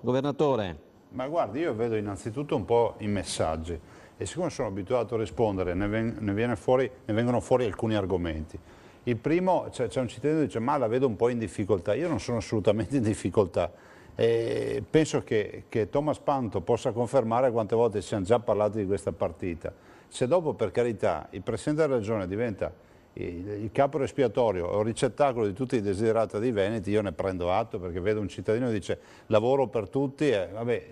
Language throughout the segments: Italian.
Governatore. Ma guardi, io vedo innanzitutto un po' i messaggi e siccome sono abituato a rispondere ne vengono fuori alcuni argomenti. Il primo, c'è un cittadino che dice ma la vedo un po' in difficoltà, io non sono assolutamente in difficoltà. Penso che Thomas Panto possa confermare quante volte ci siamo già parlati di questa partita. Se dopo, per carità, il Presidente della Regione diventa il capo espiatorio o ricettacolo di tutti i desiderata dei Veneti, io ne prendo atto perché vedo un cittadino che dice lavoro per tutti e vabbè,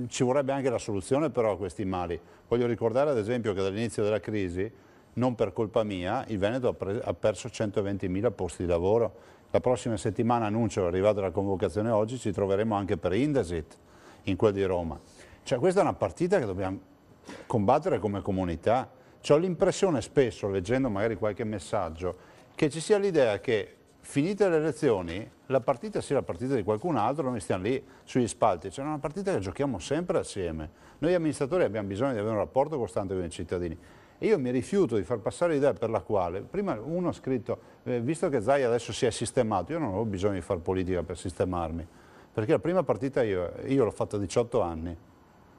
ci vorrebbe anche la soluzione però a questi mali. Voglio ricordare ad esempio che dall'inizio della crisi, non per colpa mia, il Veneto ha perso 120.000 posti di lavoro. La prossima settimana, annuncio, è arrivata la convocazione oggi, ci troveremo anche per Indesit in quel di Roma. Cioè questa è una partita che dobbiamo combattere come comunità. Ho l'impressione spesso, leggendo magari qualche messaggio, che ci sia l'idea che finite le elezioni la partita sia la partita di qualcun altro, noi stiamo lì sugli spalti, c'è una partita che giochiamo sempre assieme. Noi amministratori abbiamo bisogno di avere un rapporto costante con i cittadini. E io mi rifiuto di far passare l'idea per la quale, prima uno ha scritto, visto che Zaia adesso si è sistemato, io non ho bisogno di fare politica per sistemarmi, perché la prima partita io l'ho fatta a 18 anni,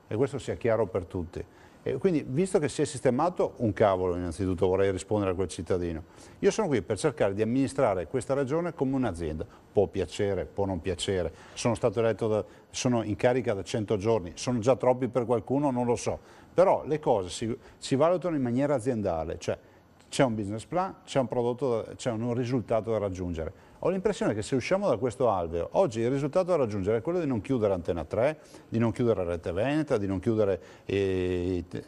e questo sia chiaro per tutti. E quindi, visto che si è sistemato, un cavolo innanzitutto vorrei rispondere a quel cittadino. Io sono qui per cercare di amministrare questa regione come un'azienda. Può piacere, può non piacere. Sono stato eletto, sono in carica da 100 giorni, sono già troppi per qualcuno, non lo so. Però le cose si valutano in maniera aziendale, cioè c'è un business plan, c'è un prodotto, c'è un risultato da raggiungere. Ho l'impressione che se usciamo da questo alveo, oggi il risultato da raggiungere è quello di non chiudere Antena 3, di non chiudere Rete Veneta, di non chiudere 7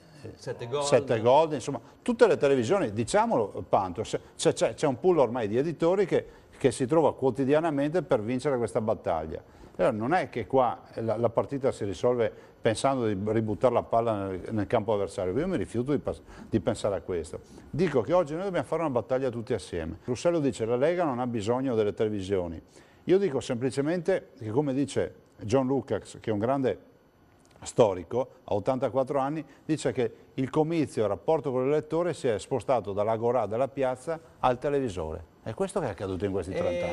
Gold, insomma, tutte le televisioni, diciamolo Panto, c'è un pool ormai di editori che si trova quotidianamente per vincere questa battaglia. Allora, non è che qua la partita si risolve pensando di ributtare la palla nel campo avversario, io mi rifiuto di pensare a questo. Dico che oggi noi dobbiamo fare una battaglia tutti assieme. Russello dice che la Lega non ha bisogno delle televisioni. Io dico semplicemente che, come dice John Lucas, che è un grande storico, a 84 anni, dice che il comizio, il rapporto con l'elettore si è spostato dall'agorà della piazza al televisore. È questo che è accaduto in questi 30 anni.